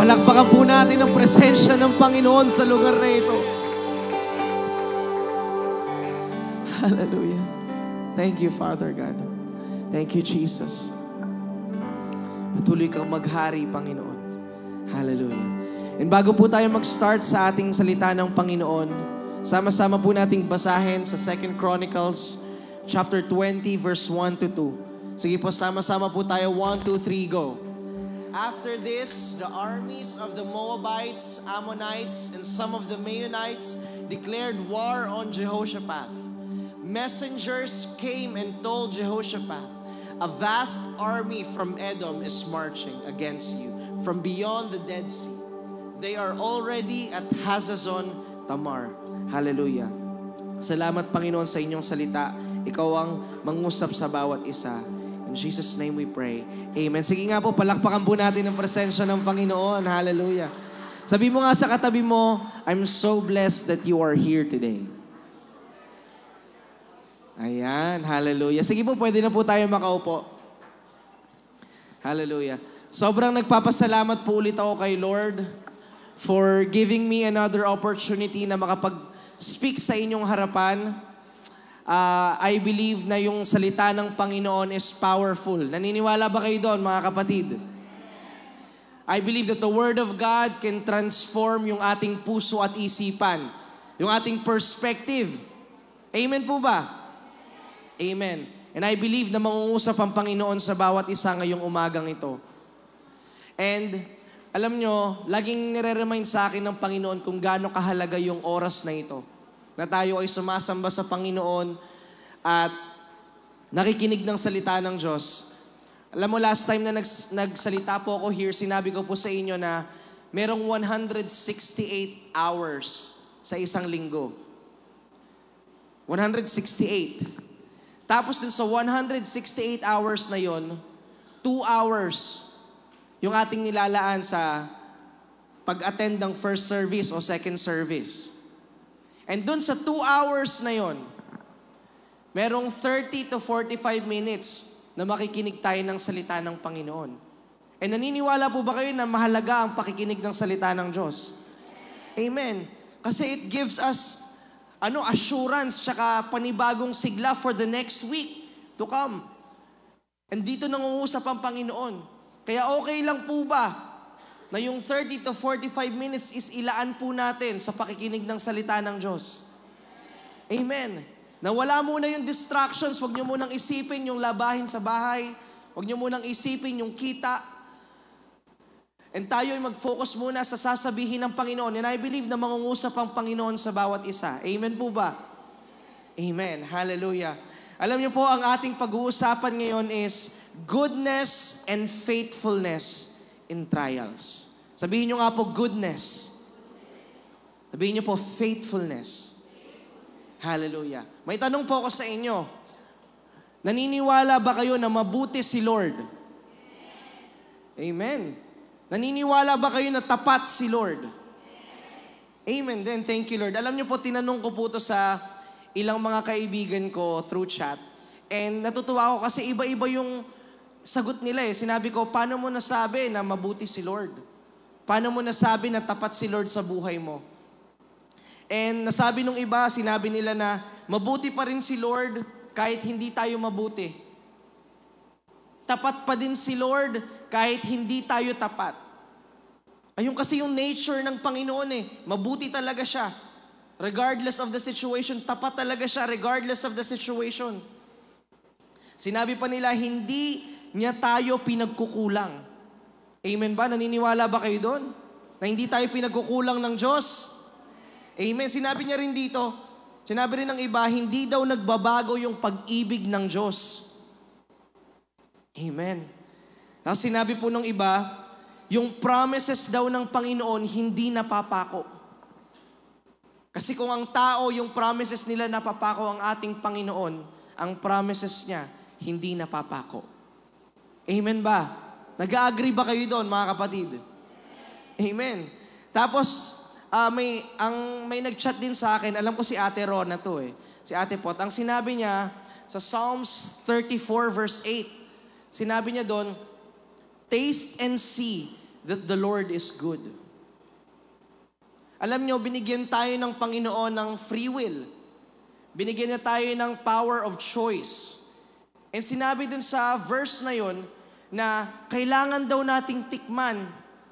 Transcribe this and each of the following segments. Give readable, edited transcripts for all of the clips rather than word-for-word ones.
Palakpakan po natin ang presensya ng Panginoon sa lugar na ito. Hallelujah. Thank you, Father God. Thank you, Jesus. Patuloy kang maghari, Panginoon. Hallelujah. And bago po tayo mag-start sa ating salita ng Panginoon, sama-sama po nating basahin sa 2 Chronicles chapter 20 verse 1 to 2. Sige po, sama-sama po tayo. 1, 2, 3, go. After this, the armies of the Moabites, Ammonites, and some of the Meunites declared war on Jehoshaphat. Messengers came and told Jehoshaphat, "A vast army from Edom is marching against you from beyond the Dead Sea. They are already at Hazazon Tamar." Hallelujah. Salamat, Panginoon, sa inyong salita. Ikaw ang mangusap sa bawat isa. In Jesus' name we pray. Amen. Sige nga po, palakpakan po natin ang presensya ng Panginoon. Hallelujah. Sabi mo nga sa katabi mo, I'm so blessed that you are here today. Ayan, hallelujah. Sige po, pwede na po tayo makaupo. Hallelujah. Sobrang nagpapasalamat po ulit ako kay Lord for giving me another opportunity na makapag-speak sa inyong harapan. I believe na yung salita ng Panginoon is powerful. Naniniwala ba kayo doon, mga kapatid? I believe that the Word of God can transform yung ating puso at isipan, yung ating perspective. Amen po ba? Amen. And I believe na mangungusap ang Panginoon sa bawat isa ngayong umagang ito. And alam nyo, laging nire-remind sa akin ng Panginoon kung gaano kahalaga yung oras na ito, na tayo ay sumasamba sa Panginoon at nakikinig ng salita ng Diyos. Alam mo, last time na nagsalita po ako here, sinabi ko po sa inyo na merong 168 hours sa isang linggo. 168. Tapos din sa 168 hours na yon, 2 hours yung ating nilalaan sa pag-attend ng first service o second service. And dun sa 2 hours na yon, merong 30 to 45 minutes na makikinig tayo ng salita ng Panginoon. And naniniwala po ba kayo na mahalaga ang pakikinig ng salita ng Diyos? Amen. Kasi it gives us assurance tsaka panibagong sigla for the next week to come. And dito nangungusap ang Panginoon. Kaya okay lang po ba na yung 30 to 45 minutes is ilaan po natin sa pakikinig ng salita ng Diyos? Amen. Na wala muna yung distractions, huwag nyo munang isipin yung labahin sa bahay, huwag nyo munang isipin yung kita. And tayo ay mag-focus muna sa sasabihin ng Panginoon. And I believe na mangungusap ang Panginoon sa bawat isa. Amen po ba? Amen. Hallelujah. Alam niyo po, ang ating pag-uusapan ngayon is goodness and faithfulness in trials. Sabihin niyo nga po, goodness. Sabihin niyo po, faithfulness. Hallelujah. May tanong po ako sa inyo. Naniniwala ba kayo na mabuti si Lord? Amen. Naniniwala ba kayo na tapat si Lord? Amen. Then, thank you, Lord. Alam niyo po, tinanong ko po ito sa ilang mga kaibigan ko through chat. And natutuwa ako kasi iba-iba yung sagot nila eh. Sinabi ko, paano mo nasabi na mabuti si Lord? Paano mo nasabi na tapat si Lord sa buhay mo? And nasabi nung iba, sinabi nila na mabuti pa rin si Lord kahit hindi tayo mabuti. Tapat pa din si Lord kahit hindi tayo tapat. Ayun kasi yung nature ng Panginoon eh. Mabuti talaga siya. Regardless of the situation, tapat talaga siya regardless of the situation. Sinabi pa nila, hindi niya tayo pinagkukulang. Amen ba? Naniniwala ba kayo doon? Na hindi tayo pinagkukulang ng Diyos? Amen. Sinabi niya rin dito, sinabi rin ng iba, hindi daw nagbabago yung pag-ibig ng Diyos. Amen. Tapos sinabi po ng iba, yung promises daw ng Panginoon hindi napapako. Kasi kung ang tao, yung promises nila napapako, ang ating Panginoon, ang promises niya, hindi napapako. Amen ba? Nag-agree ba kayo doon, mga kapatid? Amen. Tapos, may nag-chat din sa akin, alam ko si Ate Rona to eh. Si Ate Pot, ang sinabi niya, sa Psalms 34 verse 8, sinabi niya doon, taste and see that the Lord is good. Alam nyo, binigyan tayo ng Panginoon ng free will. Binigyan niya tayo ng power of choice. And sinabi dun sa verse na yon na kailangan daw nating tikman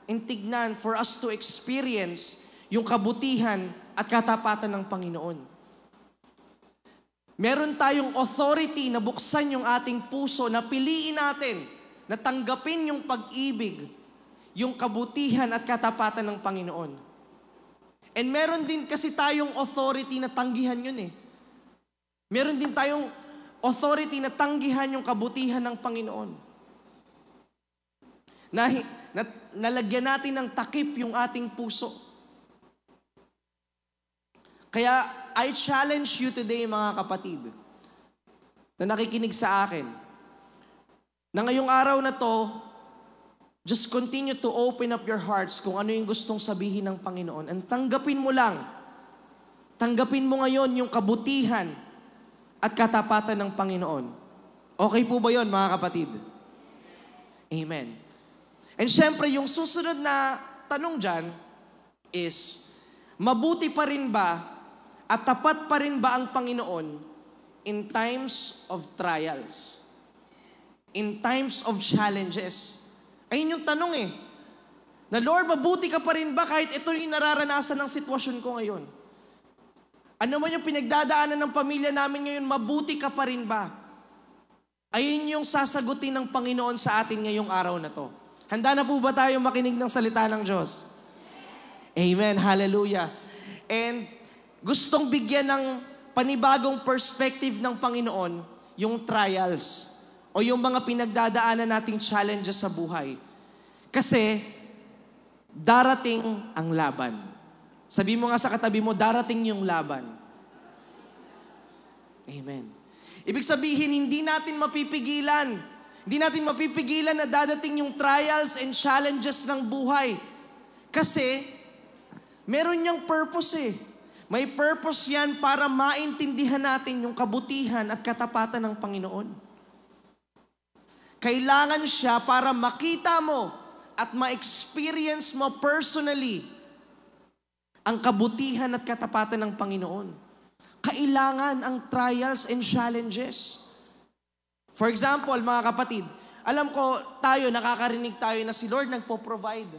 and tignan for us to experience yung kabutihan at katapatan ng Panginoon. Meron tayong authority na buksan yung ating puso, na piliin natin, na tanggapin yung pag-ibig, yung kabutihan at katapatan ng Panginoon. And meron din kasi tayong authority na tanggihan yun eh. Meron din tayong authority na tanggihan yung kabutihan ng Panginoon. Nalagyan natin ng takip yung ating puso. Kaya I challenge you today, mga kapatid, na nakikinig sa akin, na ngayong araw na to, just continue to open up your hearts kung ano yung gustong sabihin ng Panginoon. And tanggapin mo lang. Tanggapin mo ngayon yung kabutihan at katapatan ng Panginoon. Okay po ba yun, mga kapatid? Amen. And syempre, yung susunod na tanong dyan is, mabuti pa rin ba at tapat pa rin ba ang Panginoon in times of trials? In times of challenges? Ayun yung tanong eh. Na Lord, mabuti ka pa rin ba kahit ito yung nararanasan ng sitwasyon ko ngayon? Ano man yung pinagdadaanan ng pamilya namin ngayon, mabuti ka pa rin ba? Ayun yung sasagutin ng Panginoon sa atin ngayong araw na to. Handa na po ba tayo makinig ng salita ng Diyos? Amen. Hallelujah. And gustong bigyan ng panibagong perspective ng Panginoon yung trials o yung mga pinagdadaanan nating challenges sa buhay. Kasi darating ang laban. Sabi mo nga sa katabi mo, darating yung laban. Amen. Ibig sabihin, hindi natin mapipigilan. Hindi natin mapipigilan na dadating yung trials and challenges ng buhay. Kasi meron niyang purpose eh. May purpose yan para maintindihan natin yung kabutihan at katapatan ng Panginoon. Kailangan siya para makita mo at ma-experience mo personally ang kabutihan at katapatan ng Panginoon. Kailangan ang trials and challenges. For example, mga kapatid, alam ko tayo, nakakarinig tayo na si Lord nagpo-provide.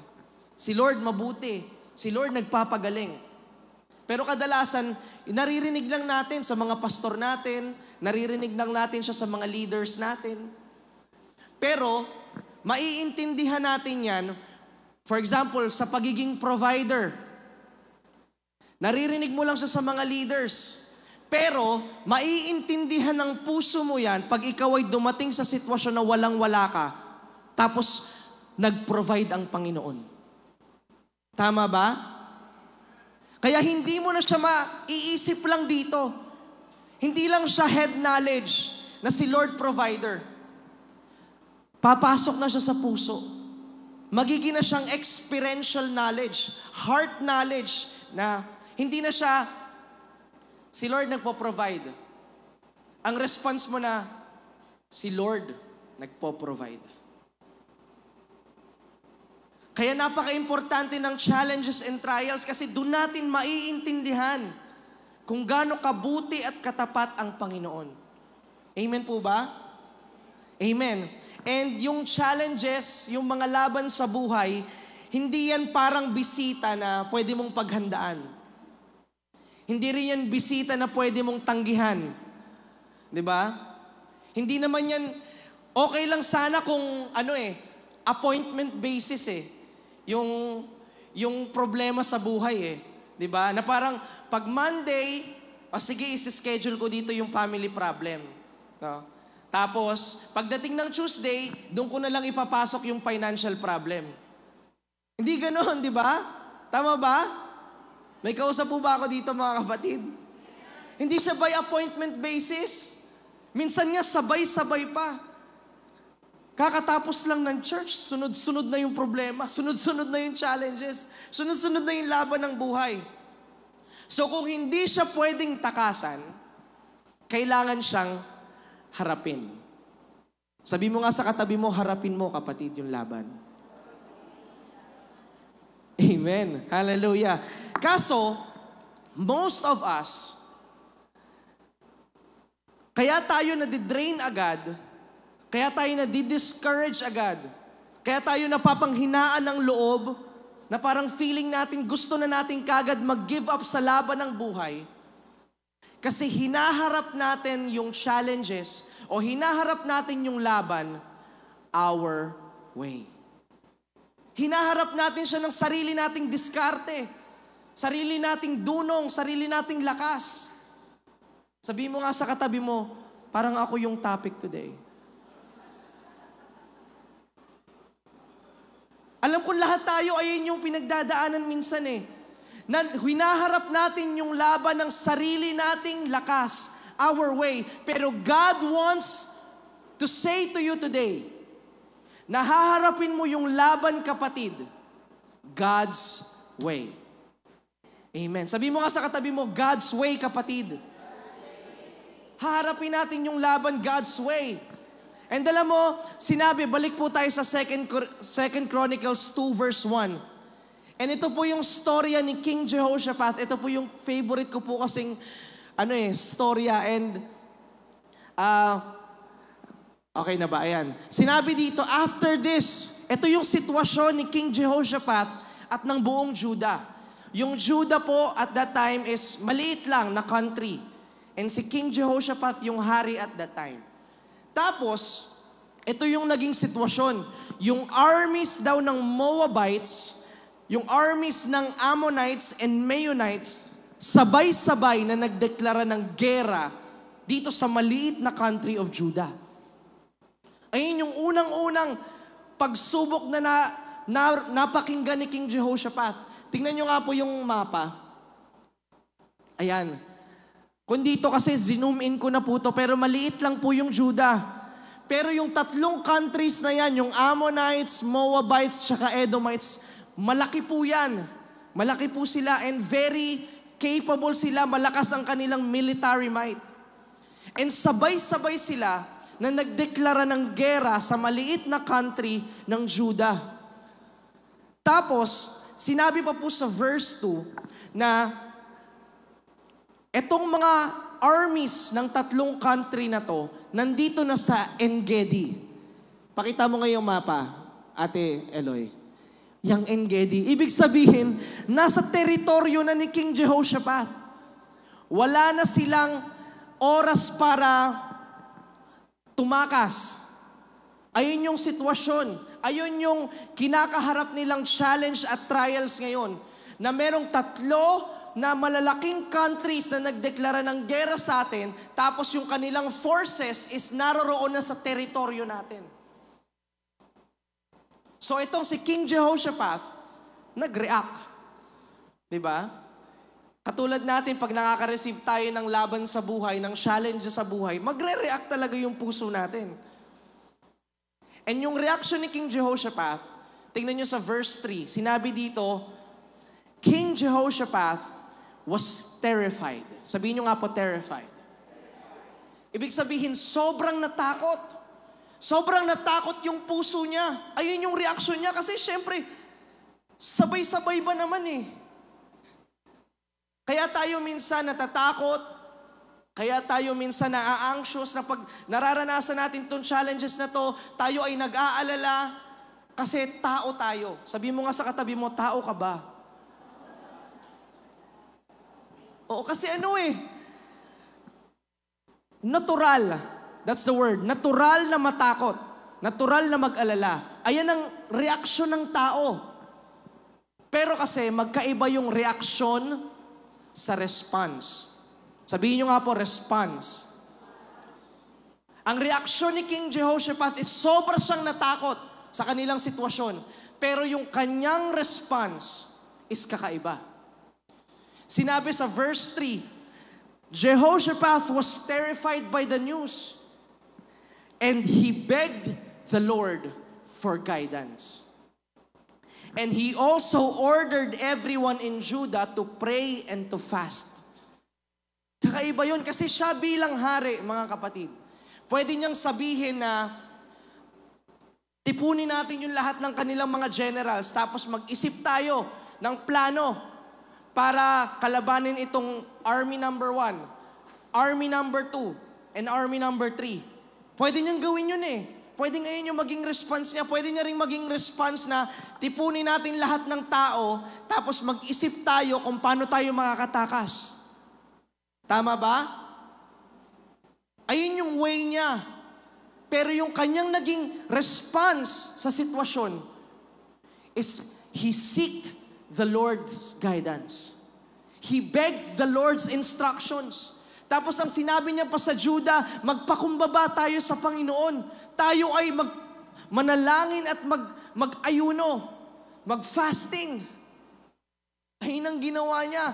Si Lord mabuti. Si Lord nagpapagaling. Pero kadalasan, naririnig lang natin sa mga pastor natin, naririnig lang natin siya sa mga leaders natin. Pero, maiintindihan natin yan, for example, sa pagiging provider. Naririnig mo lang siya sa mga leaders. Pero, maiintindihan ng puso mo yan pag ikaw ay dumating sa sitwasyon na walang-wala ka, tapos nag-provide ang Panginoon. Tama ba? Kaya hindi mo na siya maiisip lang dito. Hindi lang siya head knowledge na si Lord provider. Papasok na siya sa puso. Magiging na siyang experiential knowledge, heart knowledge, na hindi na siya, si Lord nagpo-provide. Ang response mo na, si Lord nagpo-provide. Kaya napaka-importante ng challenges and trials kasi doon natin maiintindihan kung gaano kabuti at katapat ang Panginoon. Amen po ba? Amen. And yung challenges, yung mga laban sa buhay, hindi yan parang bisita na pwede mong paghandaan. Hindi rin yan bisita na pwede mong tanggihan. 'Di ba? Hindi naman yan, okay lang sana kung appointment basis eh. Yung problema sa buhay eh. 'Di ba? Na parang pag Monday, sige, isi-schedule ko dito yung family problem. No? Tapos, pagdating ng Tuesday, doon ko na lang ipapasok yung financial problem. Hindi ganoon, di ba? Tama ba? May kausap po ba ako dito, mga kapatid? Hindi siya by appointment basis. Minsan nga, sabay-sabay pa. Kakatapos lang ng church, sunod-sunod na yung problema, sunod-sunod na yung challenges, sunod-sunod na yung laban ng buhay. So kung hindi siya pwedeng takasan, kailangan siyang harapin. Sabi mo nga sa katabi mo, harapin mo, kapatid, yung laban. Amen. Hallelujah. Kaso, most of us, kaya tayo nadidrain agad, kaya tayo nadi-discourage agad, kaya tayo napapanghinaan ng loob, na parang feeling natin gusto na natin kagad mag-give up sa laban ng buhay, kasi hinaharap natin yung challenges o hinaharap natin yung laban our way. Hinaharap natin siya ng sarili nating diskarte, sarili nating dunong, sarili nating lakas. Sabi mo nga sa katabi mo, parang ako yung topic today. Alam ko lahat tayo ayun yung pinagdadaanan minsan eh. Na hinaharap natin yung laban ng sarili nating lakas, our way. Pero God wants to say to you today, na haharapin mo yung laban, kapatid, God's way. Amen. Sabi mo nga sa katabi mo, God's way, kapatid. Haharapin natin yung laban God's way. And alam mo, sinabi, balik po tayo sa 2 Chronicles 2 verse 1. And ito po yung storya ni King Jehoshaphat. Ito po yung favorite ko po kasing storya. And okay na ba? Ayan. Sinabi dito, after this, ito yung sitwasyon ni King Jehoshaphat at ng buong Judah. Yung Judah po at that time is maliit lang na country. And si King Jehoshaphat yung hari at that time. Tapos, ito yung naging sitwasyon. Yung armies daw ng Moabites, yung armies ng Ammonites and Meunites, sabay-sabay na nagdeklara ng gera dito sa maliit na country of Judah. Ayun yung unang-unang pagsubok na napakinggan ni King Jehoshaphat. Tingnan nyo nga po yung mapa. Ayan. Kung dito kasi zoom in ko na po to, pero maliit lang po yung Judah. Pero yung tatlong countries na yan, yung Ammonites, Moabites, tsaka Edomites, malaki po yan. Malaki po sila and very capable sila, malakas ang kanilang military might. And sabay-sabay sila na nagdeklara ng gera sa maliit na country ng Judah. Tapos, sinabi pa po sa verse 2 na etong mga armies ng tatlong country na to, nandito na sa En-Gedi. Pakita mo ngayong mapa, Ate Eloy. Yang En-Gedi. Ibig sabihin, nasa teritoryo na ni King Jehoshaphat. Wala na silang oras para tumakas. Ayun yung sitwasyon. Ayun yung kinakaharap nilang challenge at trials ngayon. Na merong tatlo na malalaking countries na nagdeklara ng gera sa atin, tapos yung kanilang forces is naroroon na sa teritoryo natin. So itong si King Jehoshaphat, nag-react. Diba? Katulad natin, pag nakaka-receive tayo ng laban sa buhay, ng challenge sa buhay, magre-react talaga yung puso natin. And yung reaction ni King Jehoshaphat, tingnan nyo sa verse 3, sinabi dito, King Jehoshaphat was terrified. Sabihin nyo nga po, terrified. Ibig sabihin, sobrang natakot. Sobrang natakot yung puso niya. Ayun yung reaction niya kasi syempre, sabay-sabay ba naman eh. Kaya tayo minsan natatakot, kaya tayo minsan na-anxious na pag nararanasan natin itong challenges na to, tayo ay nag-aalala kasi tao tayo. Sabi mo nga sa katabi mo, tao ka ba? Oo, kasi natural. That's the word. Natural na matakot. Natural na mag-alala. Ayan ang reaksyon ng tao. Pero kasi magkaiba yung reaksyon sa response. Sabihin nyo nga po, response. Ang reaksyon ni King Jehoshaphat is sobra siyang natakot sa kanilang sitwasyon. Pero yung kanyang response is kakaiba. Sinabi sa verse 3, Jehoshaphat was terrified by the news, and he begged the Lord for guidance. And he also ordered everyone in Judah to pray and to fast. Kakaiba yun kasi siya bilang hari, mga kapatid. Pwede niyang sabihin na tipunin natin yung lahat ng kanilang mga generals tapos mag-isip tayo ng plano para kalabanin itong Army number 1, Army number 2, and Army number 3. Pwede niyang gawin yun eh. Pwede ngayon yung maging response niya. Pwede niya rin maging response na tipunin natin lahat ng tao, tapos mag-isip tayo kung paano tayo makakatakas. Tama ba? Ayun yung way niya. Pero yung kanyang naging response sa sitwasyon is he seeked the Lord's guidance. He begged the Lord's instructions. Tapos ang sinabi niya pa sa Judah, magpakumbaba tayo sa Panginoon. Tayo ay manalangin at mag-ayuno, mag-fasting. Ayun ang ginawa niya.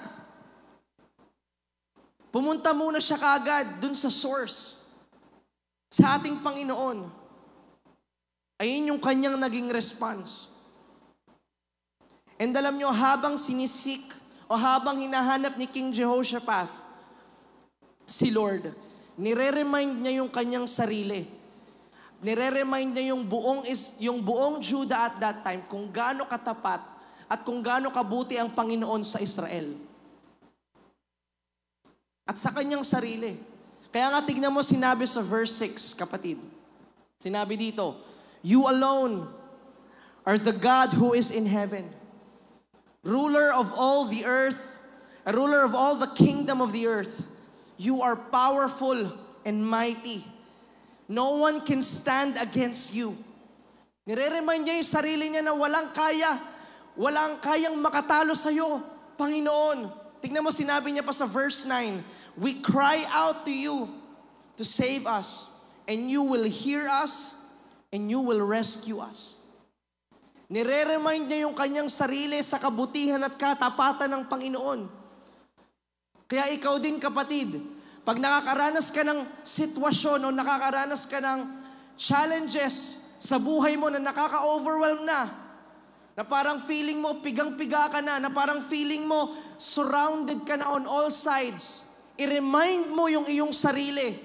Pumunta muna siya kaagad dun sa source, sa ating Panginoon. Ayun yung kanyang naging response. And alam nyo, habang sinisik o habang hinahanap ni King Jehoshaphat si Lord, nire-remind niya yung kanyang sarili. Nire-remind niya yung buong Judah at that time kung gaano katapat at kung gaano kabuti ang Panginoon sa Israel. At sa kanyang sarili. Kaya nga tignan mo sinabi sa verse 6, kapatid. Sinabi dito, you alone are the God who is in heaven, ruler of all the earth, a ruler of all the kingdom of the earth. You are powerful and mighty. No one can stand against you. Nire-remind niya yung sarili niya na walang kayang makatalo sa'yo, Panginoon. Tignan mo, sinabi niya pa sa verse 9, we cry out to you to save us, and you will hear us, and you will rescue us. Nire-remind niya yung kanyang sarili sa kabutihan at katapatan ng Panginoon. Kaya ikaw din, kapatid, pag nakakaranas ka ng sitwasyon o nakakaranas ka ng challenges sa buhay mo na nakaka-overwhelm na parang feeling mo pigang-piga ka na parang feeling mo surrounded ka na on all sides, i-remind mo yung iyong sarili.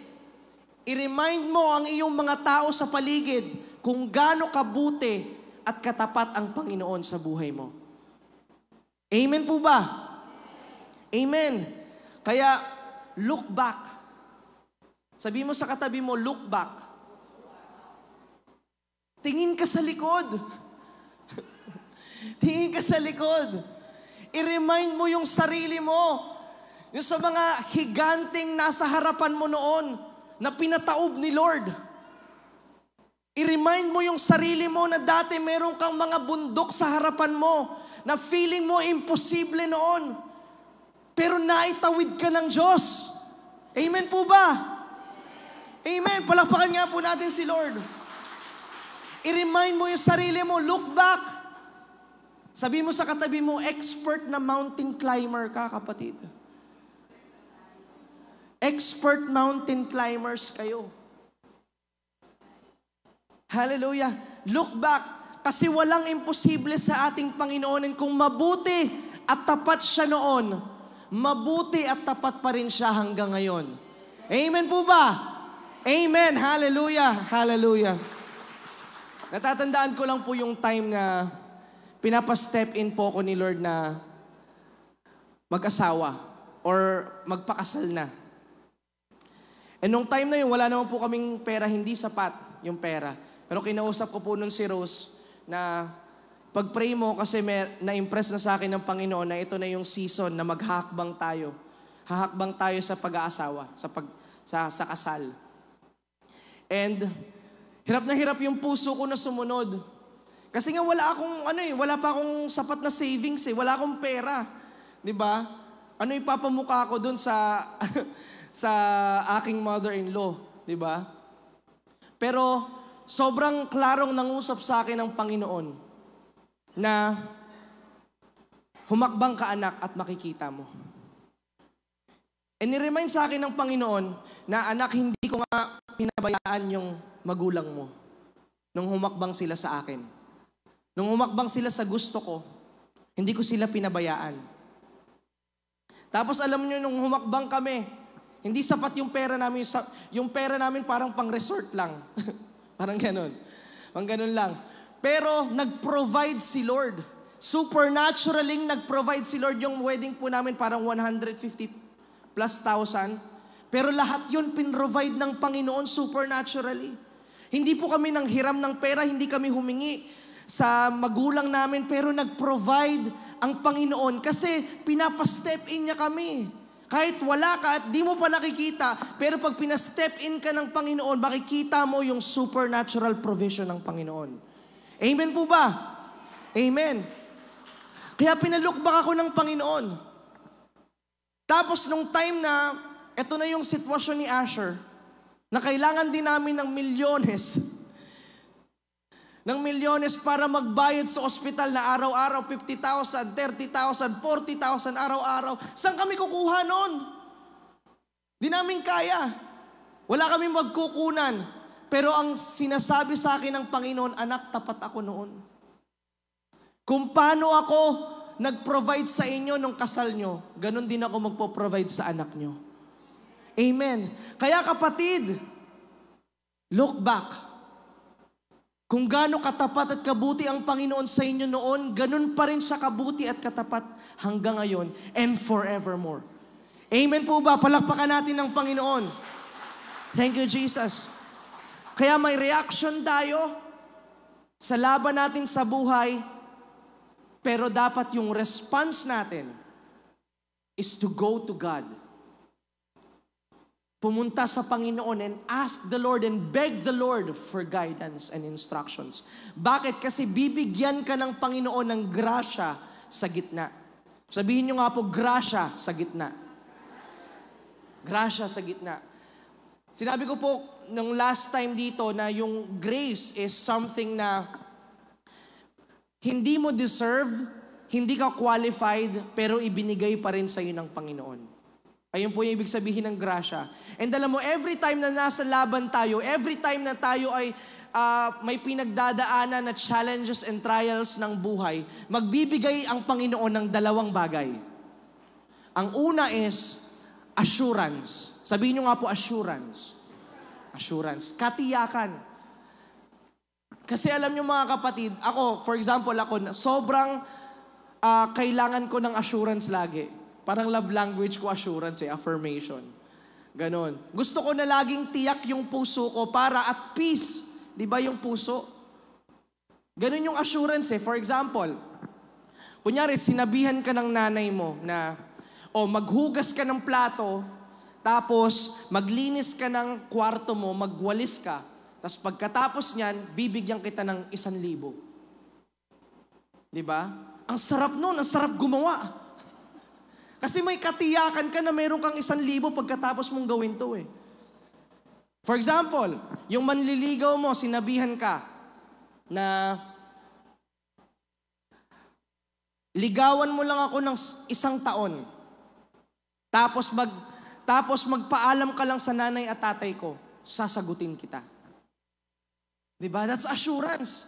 I-remind mo ang iyong mga tao sa paligid kung gaano kabuti at katapat ang Panginoon sa buhay mo. Amen po ba? Amen. Kaya, look back. Sabi mo sa katabi mo, look back. Tingin ka sa likod. Tingin ka sa likod. I-remind mo yung sarili mo. Yung sa mga higanteng nasa harapan mo noon na pinataob ni Lord. I-remind mo yung sarili mo na dati meron kang mga bundok sa harapan mo na feeling mo imposible noon. Pero naitawid ka ng Diyos. Amen po ba? Amen. Palakpakan nga po natin si Lord. I-remind mo yung sarili mo, look back. Sabi mo sa katabi mo, expert na mountain climber ka, kapatid. Expert mountain climbers kayo. Hallelujah. Look back. Kasi walang imposible sa ating Panginoon. And kung mabuti at tapat siya noon, mabuti at tapat pa rin siya hanggang ngayon. Amen po ba? Amen. Hallelujah. Hallelujah. Natatandaan ko lang po yung time na pinapa-step in po ko ni Lord na mag-asawa or magpakasal na. And nung time na yun, wala naman po kaming pera, hindi sapat yung pera. Pero kinausap ko po nun si Rose na pag-pray mo kasi na-impress na sa akin ng Panginoon na ito na yung season na maghahakbang tayo. Hahakbang tayo sa pag-aasawa, sa kasal. And hirap na hirap yung puso ko na sumunod. Kasi nga wala pa akong sapat na savings wala akong pera. 'Di ba? Ano ipapamukha ko doon sa sa aking mother-in-law, 'di ba? Pero sobrang klarong nangusap sa akin ng Panginoon na humakbang ka anak at makikita mo. And ni-remind sa akin ng Panginoon na anak, hindi ko nga pinabayaan yung magulang mo nung humakbang sila sa akin. Nung humakbang sila sa gusto ko, hindi ko sila pinabayaan. Tapos alam niyo, nung humakbang kami, hindi sapat yung pera namin. Yung pera namin parang pang-resort lang. Parang ganun. Pang ganun lang. Pero nag-provide si Lord. Supernaturaling nag-provide si Lord. Yung wedding po namin parang 150 plus thousand. Pero lahat yun pinrovide ng Panginoon supernaturally. Hindi po kami nanghiram ng pera, hindi kami humingi sa magulang namin, pero nag-provide ang Panginoon kasi pinapa-step in niya kami. Kahit wala ka at di mo pa nakikita, pero pag pinastep in ka ng Panginoon, makikita mo yung supernatural provision ng Panginoon. Amen po ba? Amen. Kaya pinalook back ako ng Panginoon. Tapos nung time na, eto na yung sitwasyon ni Asher, na kailangan din namin ng milyones para magbayad sa ospital na araw-araw, 50,000, 30,000, 40,000 araw-araw. Saan kami kukuha nun? Di namin kaya. Wala kami magkukunan. Pero ang sinasabi sa akin ng Panginoon, anak, tapat ako noon. Kung paano ako nag-provide sa inyo nung kasal nyo, ganun din ako magpo-provide sa anak nyo. Amen. Kaya kapatid, look back. Kung gaano katapat at kabuti ang Panginoon sa inyo noon, ganun pa rin siya kabuti at katapat hanggang ngayon and forevermore. Amen po ba? Palakpakan natin ng Panginoon. Thank you, Jesus. Kaya may reaction tayo sa laban natin sa buhay, pero dapat yung response natin is to go to God. Pumunta sa Panginoon and ask the Lord and beg the Lord for guidance and instructions. Bakit? Kasi bibigyan ka ng Panginoon ng grasya sa gitna. Sabihin nyo nga po, grasya sa gitna. Grasya sa gitna. Sinabi ko po nung last time dito na yung grace is something na hindi mo deserve, hindi ka qualified, pero ibinigay pa rin sa iyo ng Panginoon. Ayun po yung ibig sabihin ng grasya. And alam mo, every time na nasa laban tayo, every time na tayo ay may pinagdadaanan na challenges and trials ng buhay, magbibigay ang Panginoon ng dalawang bagay. Ang una is assurance. Sabihin nyo nga po, assurance. Assurance. Katiyakan. Kasi alam nyo mga kapatid, ako, for example, ako, sobrang kailangan ko ng assurance lagi. Parang love language ko assurance affirmation. Ganon. Gusto ko na laging tiyak yung puso ko para at peace. Di ba yung puso? Ganon yung assurance For example, kunyari sinabihan ka ng nanay mo na, maghugas ka ng plato, tapos maglinis ka ng kwarto mo, magwalis ka, tapos pagkatapos niyan, bibigyan kita ng 1,000. Di ba? Ang sarap nun, ang sarap gumawa. Kasi may katiyakan ka na meron kang 1,000 pagkatapos mong gawin to For example, yung manliligaw mo, sinabihan ka na ligawan mo lang ako ng 1 taon. Tapos magpaalam ka lang sa nanay at tatay ko, sasagutin kita. Diba? That's assurance.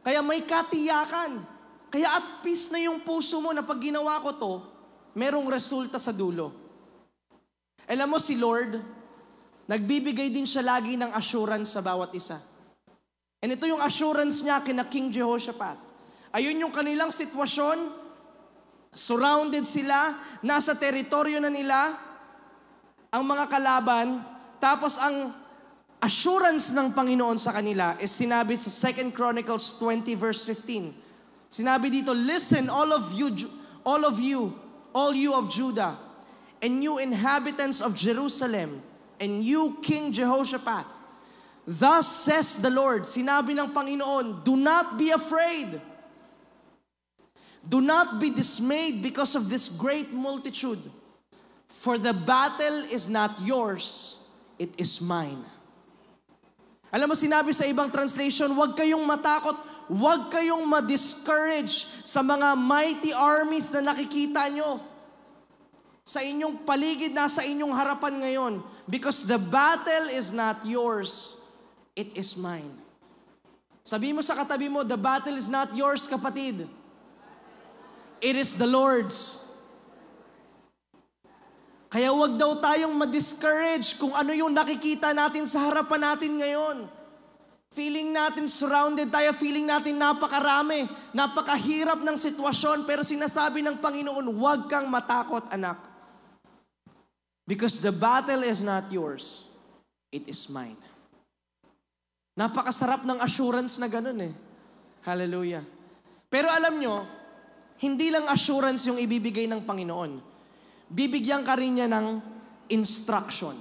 Kaya may katiyakan. Kaya at peace na yung puso mo na pag ginawa ko to, merong resulta sa dulo. Alam mo si Lord, nagbibigay din siya lagi ng assurance sa bawat isa. And ito yung assurance niya kina King Jehoshaphat. Ayun yung kanilang sitwasyon, surrounded sila, nasa teritoryo na nila, ang mga kalaban, tapos ang assurance ng Panginoon sa kanila is sinabi sa 2 Chronicles 20 verse 15. Sinabi dito, listen all you of Judah, and you inhabitants of Jerusalem, and you King Jehoshaphat. Thus says the Lord, sinabi ng Panginoon, do not be afraid. Do not be dismayed because of this great multitude. For the battle is not yours, it is mine. Alam mo, sinabi sa ibang translation, huwag kayong matakot, huwag kayong ma-discourage sa mga mighty armies na nakikita nyo sa inyong paligid, nasa inyong harapan ngayon. Because the battle is not yours, it is mine. Sabi mo sa katabi mo, the battle is not yours, kapatid. It is the Lord's. Kaya wag daw tayong ma-discourage kung ano yung nakikita natin sa harapan natin ngayon. Feeling natin surrounded tayo, feeling natin napakarami, napakahirap ng sitwasyon, pero sinasabi ng Panginoon, huwag kang matakot, anak. Because the battle is not yours, it is mine. Napakasarap ng assurance na ganun eh. Hallelujah. Pero alam nyo, hindi lang assurance yung ibibigay ng Panginoon. Bibigyan ka rin niya ng instruction.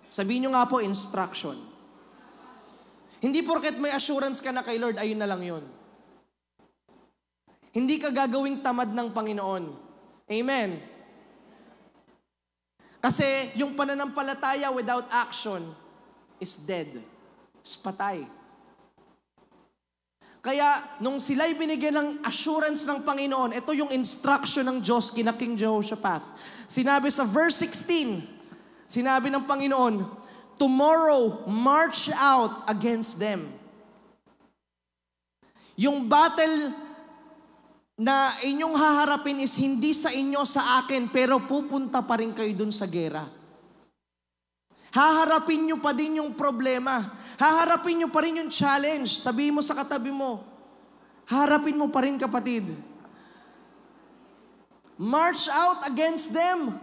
Sabihin nyo nga po, instruction. Hindi porket may assurance ka na kay Lord, ayun na lang yun. Hindi ka gagawing tamad ng Panginoon. Amen. Kasi yung pananampalataya without action is dead. Is patay. Kaya nung sila'y binigyan ng assurance ng Panginoon, ito yung instruction ng Diyos kina King Jehoshaphat. Sinabi sa verse 16, sinabi ng Panginoon, tomorrow, march out against them. Yung battle na inyong haharapin is hindi sa inyo, sa akin, pero pupunta pa rin kayo dun sa gera. Haharapin nyo pa din yung problema. Haharapin nyo pa rin yung challenge. Sabihin mo sa katabi mo, haharapin mo pa rin, kapatid. March out against them.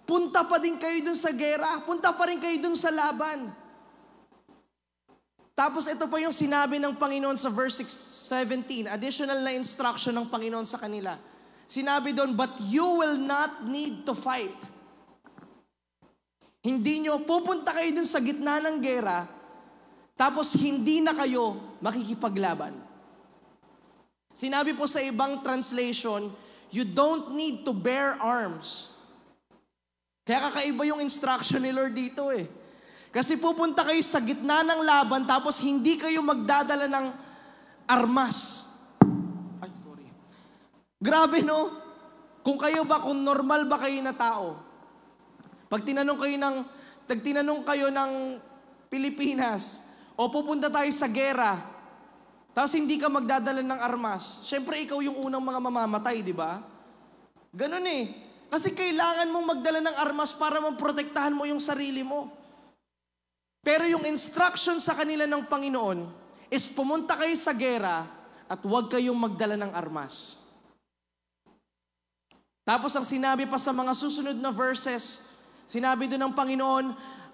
Punta pa din kayo dun sa gera. Punta pa rin kayo dun sa laban. Tapos ito pa yung sinabi ng Panginoon sa verse 17. Additional na instruction ng Panginoon sa kanila. Sinabi doon, but you will not need to fight. Hindi nyo, pupunta kayo dun sa gitna ng gera, tapos hindi na kayo makikipaglaban. Sinabi po sa ibang translation, you don't need to bear arms. Kaya kakaiba yung instruction ni Lord dito eh. Kasi pupunta kayo sa gitna ng laban tapos hindi kayo magdadala ng armas. Ay, sorry. Grabe no? Kung kung normal ba kayo na tao, pag tinanong kayo ng Pilipinas, o pupunta tayo sa gera, tapos hindi ka magdadala ng armas, syempre ikaw yung unang mga mamamatay, di ba? Ganun eh. Kasi kailangan mong magdala ng armas para maprotektahan mo yung sarili mo. Pero yung instruction sa kanila ng Panginoon is pumunta kayo sa gera at huwag kayong magdala ng armas. Tapos ang sinabi pa sa mga susunod na verses, sinabi doon ng Panginoon,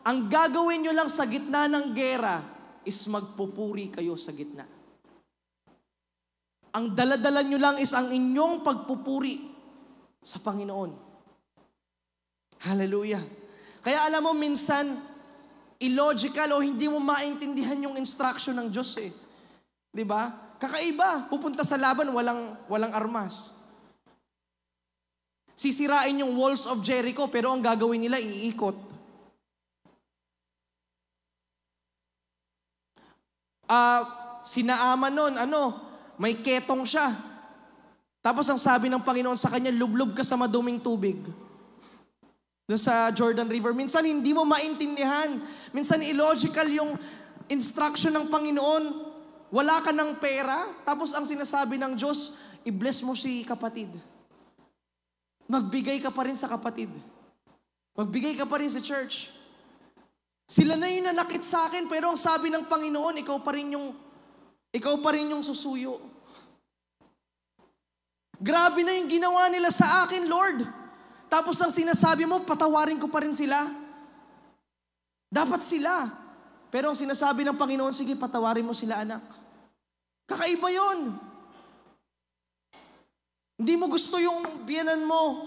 ang gagawin nyo lang sa gitna ng gera is magpupuri kayo sa gitna. Ang daladala nyo lang is ang inyong pagpupuri sa Panginoon. Hallelujah. Kaya alam mo, minsan, illogical o hindi mo maintindihan yung instruction ng Diyos eh. Diba? Kakaiba. Pupunta sa laban, walang armas. Sisirain yung walls of Jericho, pero ang gagawin nila, iikot. Si Naaman nun, may ketong siya. Tapos ang sabi ng Panginoon sa kanya, lublob ka sa maduming tubig. Doon sa Jordan River. Minsan hindi mo maintindihan. Minsan illogical yung instruction ng Panginoon. Wala ka ng pera. Tapos ang sinasabi ng Diyos, i-bless mo si kapatid. Magbigay ka pa rin sa kapatid. Magbigay ka pa rin sa church. Sila na yung nanakit sa akin, pero ang sabi ng Panginoon, ikaw pa rin yung susuyo. Grabe na yung ginawa nila sa akin, Lord. Tapos ang sinasabi mo, patawarin ko pa rin sila. Dapat sila. Pero ang sinasabi ng Panginoon, sige, patawarin mo sila, anak. Kakaiba yun. Hindi mo gusto yung biyanan mo.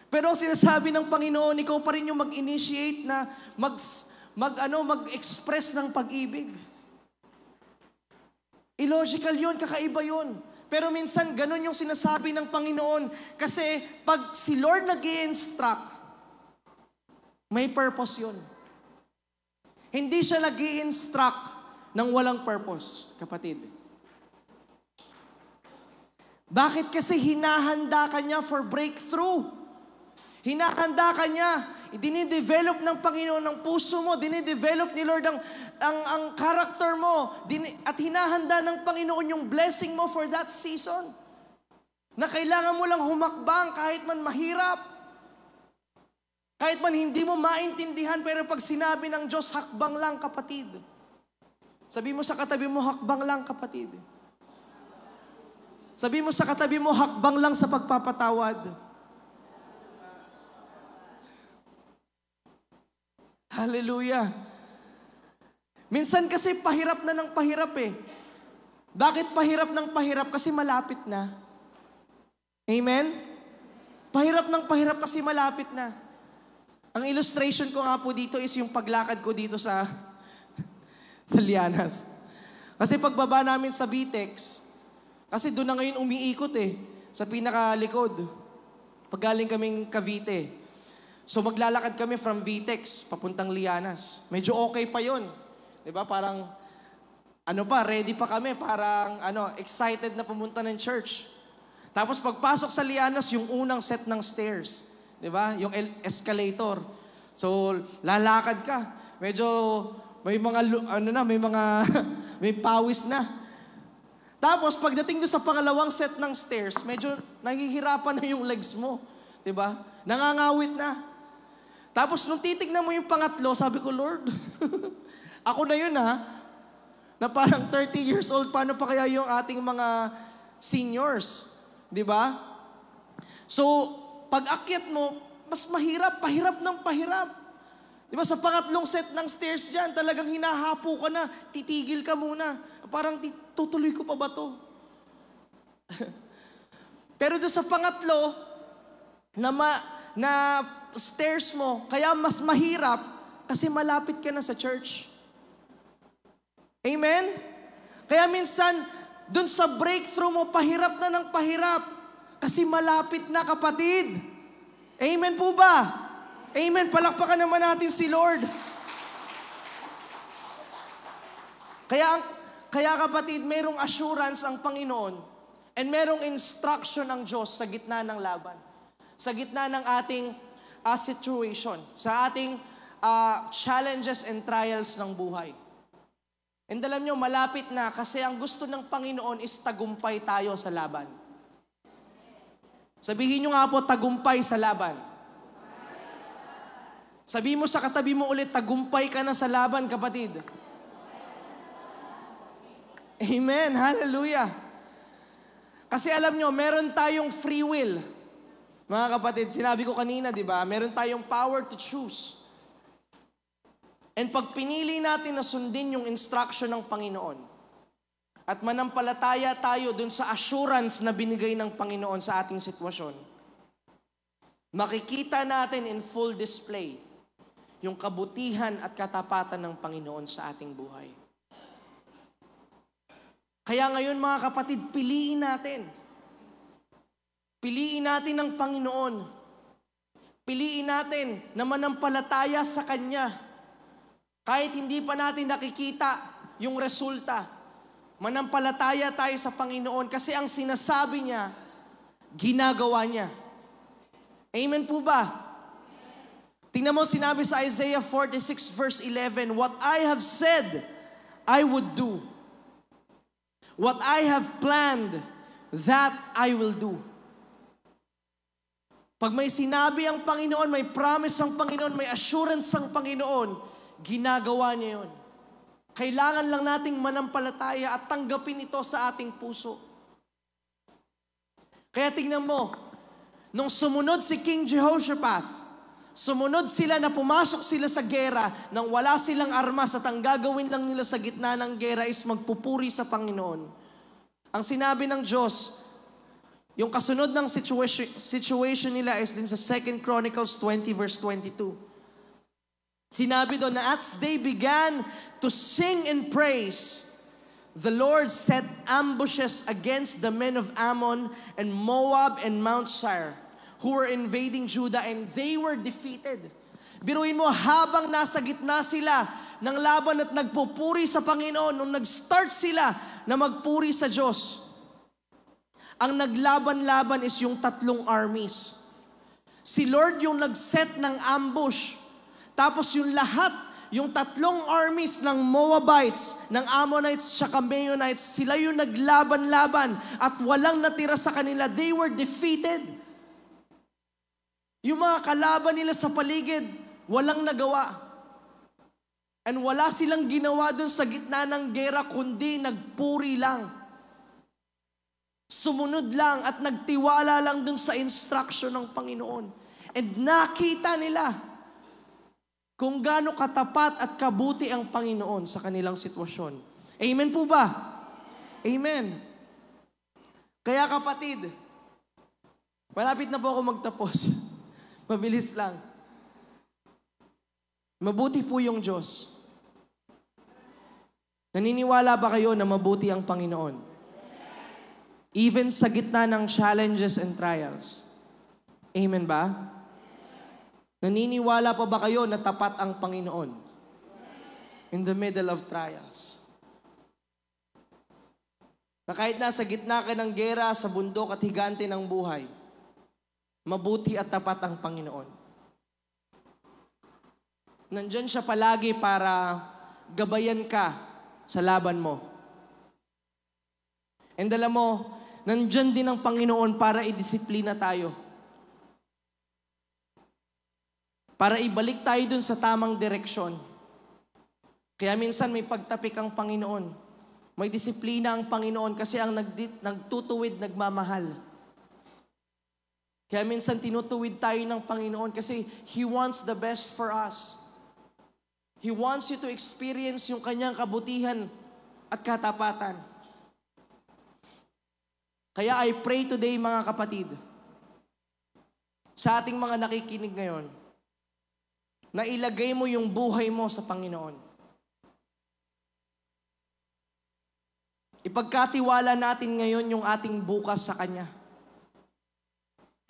Pero ang sinasabi ng Panginoon, ikaw pa rin yung mag-initiate na mag-express ng pag-ibig. Illogical yun, kakaiba yun. Pero minsan, ganun yung sinasabi ng Panginoon. Kasi pag si Lord nag-i-instruct, may purpose yun. Hindi siya nag-i-instruct ng walang purpose, kapatid. Bakit? Kasi hinahanda ka niya for breakthrough. Hinahanda ka niya. Dinidevelop ng Panginoon ang puso mo. Dinidevelop ni Lord ang character mo. At hinahanda ng Panginoon yung blessing mo for that season. Na kailangan mo lang humakbang kahit man mahirap. Kahit man hindi mo maintindihan, pero pag sinabi ng Diyos, hakbang lang kapatid. Sabi mo sa katabi mo, hakbang lang kapatid. Sabi mo sa katabi mo, hakbang lang sa pagpapatawad. Hallelujah. Minsan kasi pahirap na ng pahirap eh. Bakit pahirap ng pahirap? Kasi malapit na. Amen? Pahirap ng pahirap kasi malapit na. Ang illustration ko nga po dito is yung paglakad ko dito sa Lianas. Kasi pagbaba namin sa Vitex, kasi doon na ngayon umiikot eh, sa pinakalikod. Paggaling kaming Cavite. So maglalakad kami from Vitex, papuntang Lianas. Medyo okay pa yon, diba? Parang, ready pa kami, parang, excited na pumunta ng church. Tapos pagpasok sa Lianas, yung unang set ng stairs. Diba? Yung escalator. So, lalakad ka. Medyo, may mga, may pawis na. Tapos, pagdating doon sa pangalawang set ng stairs, medyo nahihirapan na yung legs mo. Diba? Nangangawit na. Tapos, nung titignan mo yung pangatlo, sabi ko, Lord, ako na yun na parang 30 years old, paano pa kaya yung ating mga seniors? Diba? So, pag akyat mo, mas mahirap, pahirap ng pahirap. Di ba, sa pangatlong set ng stairs dyan, talagang hinahapo ka na, titigil ka muna. Parang, tutuloy ko pa ba to? Pero doon sa pangatlo, na stairs mo, kaya mas mahirap, kasi malapit ka na sa church. Amen? Kaya minsan, doon sa breakthrough mo, pahirap na ng pahirap. Kasi malapit na kapatid. Amen po ba? Amen. Palakpakan naman natin si Lord. Kaya kapatid, merong assurance ang Panginoon and merong instruction ng Diyos sa gitna ng laban. Sa gitna ng ating situation. Sa ating challenges and trials ng buhay. And alam nyo, malapit na kasi ang gusto ng Panginoon is tagumpay tayo sa laban. Sabihin nyo nga po, tagumpay sa laban. Sabihin mo sa katabi mo ulit, tagumpay ka na sa laban, kapatid. Amen. Hallelujah. Kasi alam nyo, meron tayong free will. Mga kapatid, sinabi ko kanina, di ba? Meron tayong power to choose. And pag pinili natin na sundin yung instruction ng Panginoon, at manampalataya tayo dun sa assurance na binigay ng Panginoon sa ating sitwasyon, makikita natin in full display yung kabutihan at katapatan ng Panginoon sa ating buhay. Kaya ngayon mga kapatid, piliin natin. Piliin natin ang Panginoon. Piliin natin na manampalataya sa Kanya. Kahit hindi pa natin nakikita yung resulta, manampalataya tayo sa Panginoon kasi ang sinasabi niya, ginagawa niya. Amen po ba? Tingnan mo, sinabi sa Isaiah 46 verse 11, "What I have said, I would do. What I have planned, that I will do." Pag may sinabi ang Panginoon, may promise ang Panginoon, may assurance ang Panginoon, ginagawa niya yun. Kailangan lang nating manampalataya at tanggapin ito sa ating puso. Kaya tingnan mo, nung sumunod si King Jehoshaphat, sumunod sila na pumasok sila sa gera nang wala silang armas at ang gagawin lang nila sa gitna ng gera is magpupuri sa Panginoon. Ang sinabi ng Diyos, yung kasunod ng situation nila is din sa 2 Chronicles 20 verse 22. Sinabi doon na as they began to sing and praise, the Lord set ambushes against the men of Ammon and Moab and Mount Seir, who were invading Judah, and they were defeated. Biruin mo, habang nasa gitna sila ng laban at nagpupuri sa Panginoon, nung nag-start sila na magpuri sa Diyos, ang naglaban-laban is yung tatlong armies. Si Lord yung nag-set ng ambush. Tapos yung lahat, yung tatlong armies ng Moabites, ng Ammonites, tsaka Meunites, sila yung naglaban-laban at walang natira sa kanila. They were defeated. Yung mga kalaban nila sa paligid, walang nagawa. And wala silang ginawa dun sa gitna ng gera, kundi nagpuri lang. Sumunod lang at nagtiwala lang dun sa instruction ng Panginoon. And nakita nila kung gaano katapat at kabuti ang Panginoon sa kanilang sitwasyon. Amen po ba? Amen. Kaya kapatid, malapit na po ako magtapos. Mabilis lang. Mabuti po yung Diyos. Naniniwala ba kayo na mabuti ang Panginoon? Even sa gitna ng challenges and trials. Amen ba? Naniniwala pa ba kayo na tapat ang Panginoon? In the middle of trials. Na kahit nasa gitna ka ng gera, sa bundok at higante ng buhay, mabuti at tapat ang Panginoon. Nandyan siya palagi para gabayan ka sa laban mo. And alam mo, nandyan din ang Panginoon para idisiplina tayo. Para ibalik tayo dun sa tamang direksyon. Kaya minsan may pagtapik ang Panginoon. May disiplina ang Panginoon kasi ang nagtutuwid, nagmamahal. Kaya minsan tinutuwid tayo ng Panginoon kasi He wants the best for us. He wants you to experience yung kanyang kabutihan at katapatan. Kaya I pray today mga kapatid, sa ating mga nakikinig ngayon, na ilagay mo yung buhay mo sa Panginoon. Ipagkatiwala natin ngayon yung ating bukas sa Kanya.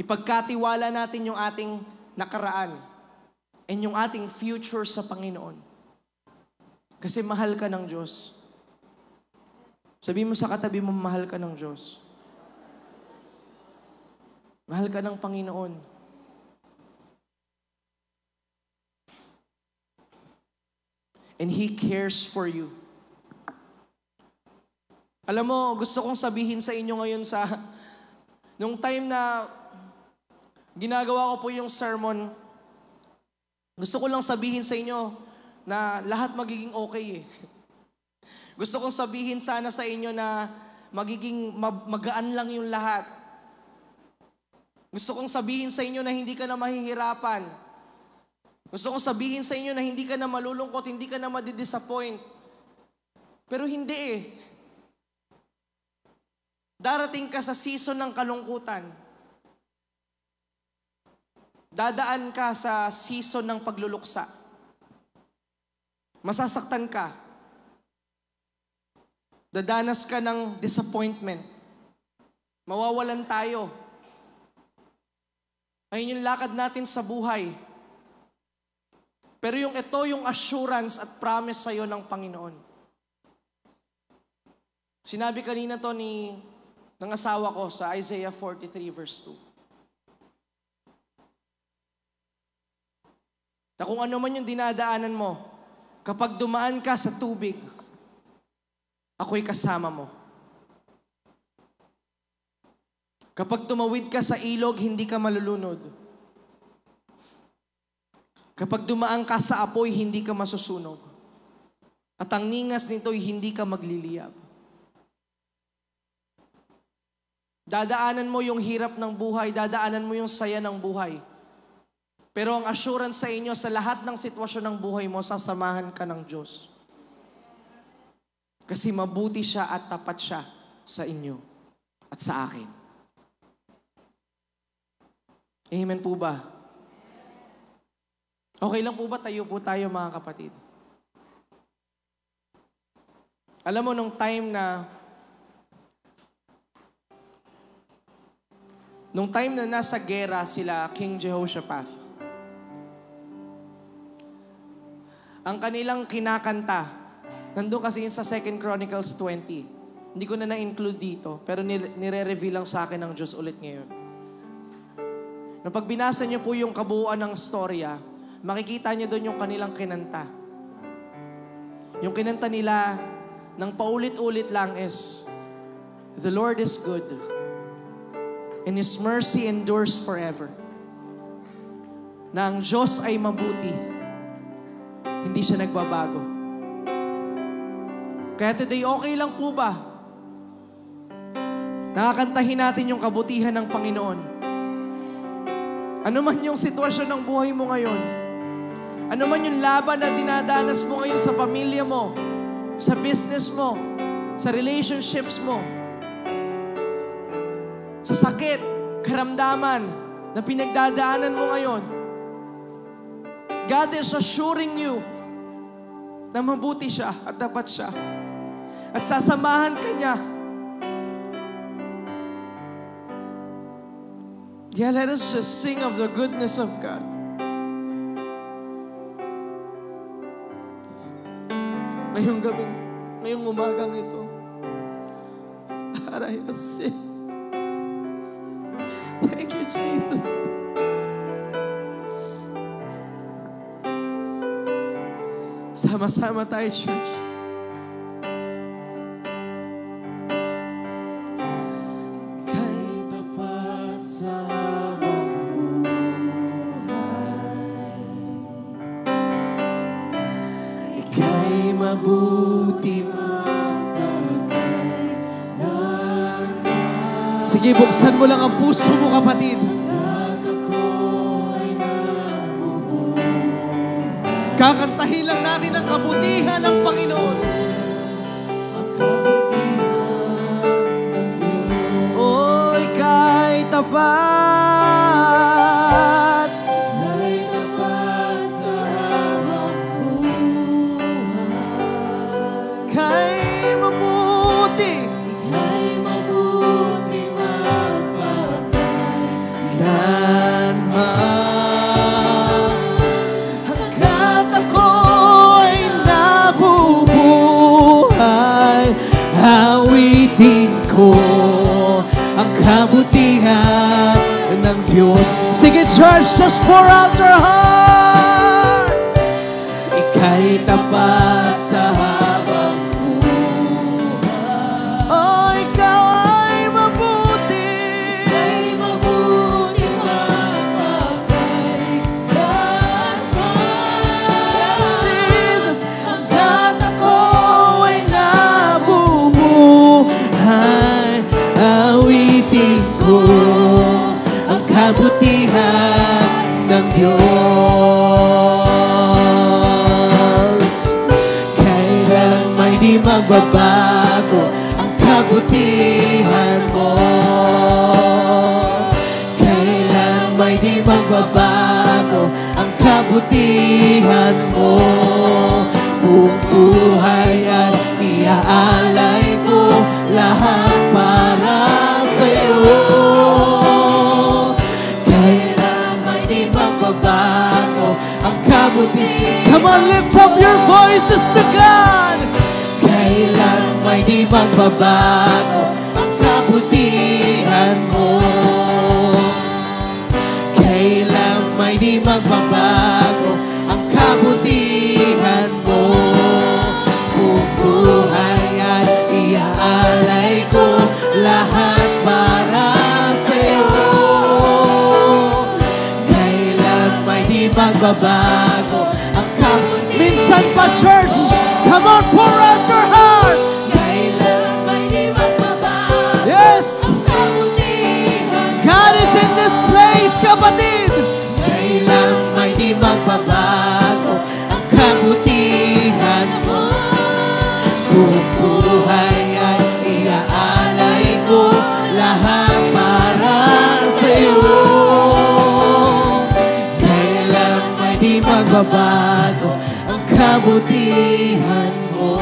Ipagkatiwala natin yung ating nakaraan and yung ating future sa Panginoon. Kasi mahal ka ng Diyos. Sabi mo sa katabi mo, mahal ka ng Diyos. Mahal ka ng Panginoon. And He cares for you. Alam mo, gusto kong sabihin sa inyo ngayon nung time na ginagawa ko po yung sermon, gusto ko lang sabihin sa inyo na lahat magiging okay eh. Gusto kong sabihin sana sa inyo na magiging magaan lang yung lahat. Gusto kong sabihin sa inyo na hindi ka na mahihirapan. Gusto kong sabihin sa inyo na hindi ka na malulungkot, hindi ka na madidisappoint. Pero hindi eh. Darating ka sa season ng kalungkutan. Dadaan ka sa season ng pagluluksa. Masasaktan ka. Dadanas ka ng disappointment. Mawawalan tayo. Ayun yung lakad natin sa buhay. Pero ito yung assurance at promise sa'yo ng Panginoon. Sinabi kanina to ng asawa ko sa Isaiah 43 verse 2. Na kung ano man yung dinadaanan mo, kapag dumaan ka sa tubig, ako'y kasama mo. Kapag tumawid ka sa ilog, hindi ka malulunod. Kapag dumaan ka sa apoy, hindi ka masusunog. At ang ningas nito'y hindi ka magliliyab. Dadaanan mo yung hirap ng buhay, dadaanan mo yung saya ng buhay. Pero ang assurance sa inyo, sa lahat ng sitwasyon ng buhay mo, sasamahan ka ng Diyos. Kasi mabuti siya at tapat siya sa inyo at sa akin. Amen po ba? Okay lang po ba tayo po tayo mga kapatid? Alam mo nung time na nasa gera sila King Jehoshaphat, ang kanilang kinakanta, nandun kasi sa 2 Chronicles 20. Hindi ko na na-include dito, pero nire-reveal lang sa akin ng Diyos ulit ngayon. Na pag binasa niyo po yung kabuuan ng storya, makikita niyo doon yung kanilang kinanta. Yung kinanta nila ng paulit-ulit lang is, "The Lord is good, and His mercy endures forever. na ang Diyos ay mabuti. Hindi siya nagbabago. Kaya today, okay lang po ba? Nakakantahin natin yung kabutihan ng Panginoon. Ano man yung sitwasyon ng buhay mo ngayon, ano man yung laban na dinadanas mo ngayon sa pamilya mo, sa business mo, sa relationships mo, sa sakit, karamdaman na pinagdadaanan mo ngayon, God is assuring you na mabuti siya at dapat siya. At sasamahan ka niya. Yeah, let us just sing of the goodness of God. Ngayong umagang ito, para I sing. Thank you, Jesus. Sama-sama tayo, church. Sige, buksan mo lang ang puso mo, kapatid. Kakantahin lang natin ang kabutihan ng Panginoon. Oy, kay tapat. Kay tapat sa habang buhay. Kay mabuti. Kay mabuti magpapakailanman. Awitin ko ang kabutihan ng Diyos. Sige, church, just pour out your heart. Ika'y tapat sa habang buhay. Oh, ikaw ay mabuti. Ika'y mabuti magpapakailanman. Yes, Jesus, ang gata ko ay awitin ko ang kabutihan ng Diyos. Kailan may di magbabago ang kabutihan mo. Kailan may di magbabago ang kabutihan mo. Buong buhay ay iaalay ko lahat para sa'yo. Kailan may di magbabago ang kabutihan. Come on, lift up your voices to God. Kailan may di magbabago ang kabutihan mo. Kailan may di magbabago ang kabutihan mo. Kung buhay ay iaalay ko lahat para sa'yo. Kailan may di magbabago ang kabutihan. Minsan pa, church, come on, pour out your heart. Kailan may di magbabago. Yes, ang kabutihan. God is in this place, kapatid. Kailan may di magbabago ang kabutihan mo. Kung buhay ay iaalay ko lahat para sa'yo. Kailan may di magbabago ang kabutihan mo.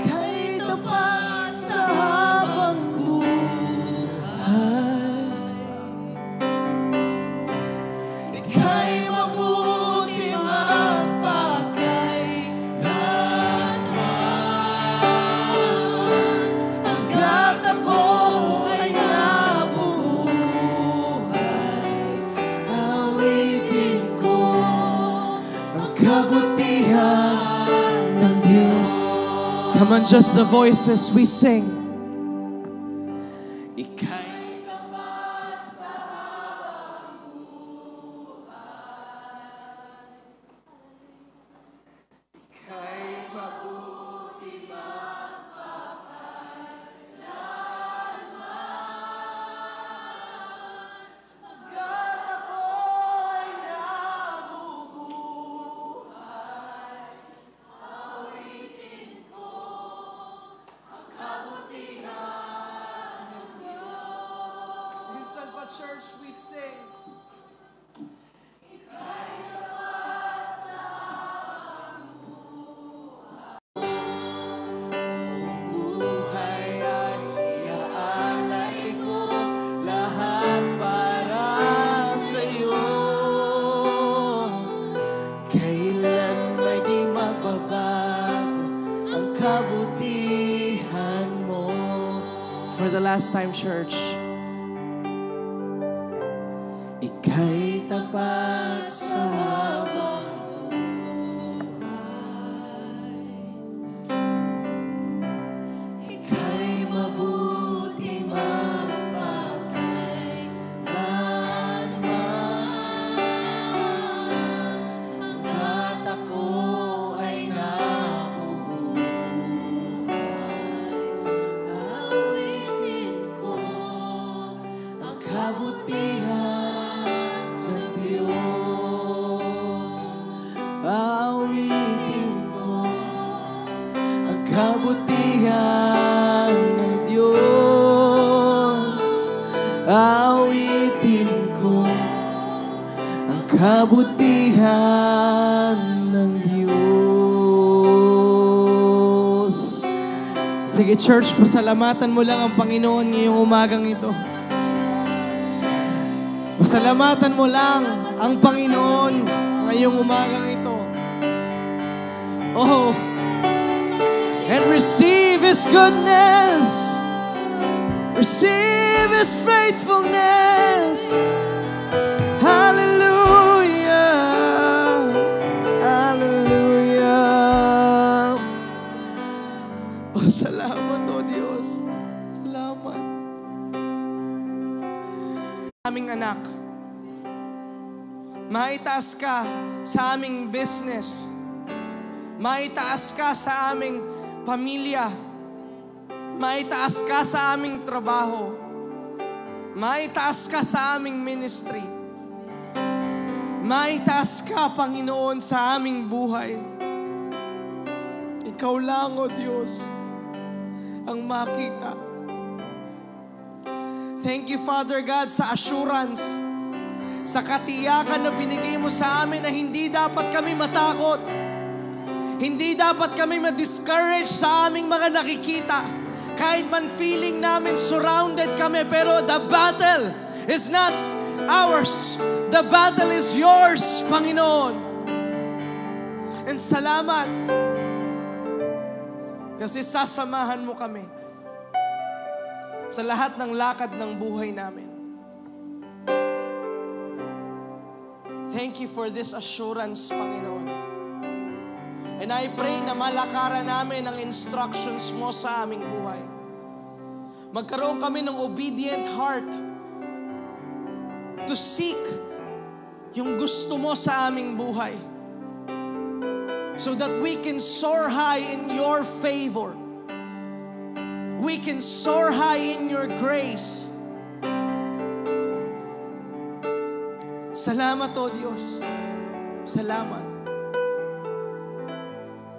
Kay tapat sa habang buhay. Ika'y mabuti magpakailanman. Ang gata ko ay nabuhay. Awitin ko ang kabutihan ng Diyos. Come on, just the voices, we sing. Ika'y tapat church, we sing. Buhay ay iaalay ko, lahat para sa'yo. Kailan may di magbabago ang kabutihan mo. For the last time, church. Ika'y tapat sa habang buhay. Ika'y mabuti magpakailanman. Hanggat ako ay nabubuhay, awitin ko ang kabutihan ng Diyos. Awitin ko ang kabutihan ng Diyos. Awitin ko ang kabutihan ng Diyos. Sige, church, pasalamatan mo lang ang Panginoon ngayong umagang ito. Pasalamatan mo lang ang Panginoon ngayong umagang ito. Oh, and receive His goodness. Receive His faithfulness. Hallelujah. Hallelujah. Oh, salamat, oh Diyos. Salamat. Aming anak, maitaas ka sa aming business. Maitaas ka sa aming pamilya. Maitaas ka sa aming trabaho. Maitaas ka sa aming ministry. Maitaas ka, Panginoon, sa aming buhay. Ikaw lang, O Diyos, ang makita. Thank you, Father God, sa assurance, sa katiyakan na binigay mo sa amin na hindi dapat kami matakot. Hindi dapat kami ma-discourage sa aming mga nakikita. Kahit man feeling namin surrounded kami, pero the battle is not ours. The battle is yours, Panginoon. And salamat. Kasi sasamahan mo kami sa lahat ng lakad ng buhay namin. Thank you for this assurance, Panginoon. And I pray na malakaran namin ang instructions mo sa aming buhay. Magkaroon kami ng obedient heart to seek yung gusto mo sa aming buhay, so that we can soar high in your favor. We can soar high in your grace. Salamat, O Diyos. Salamat.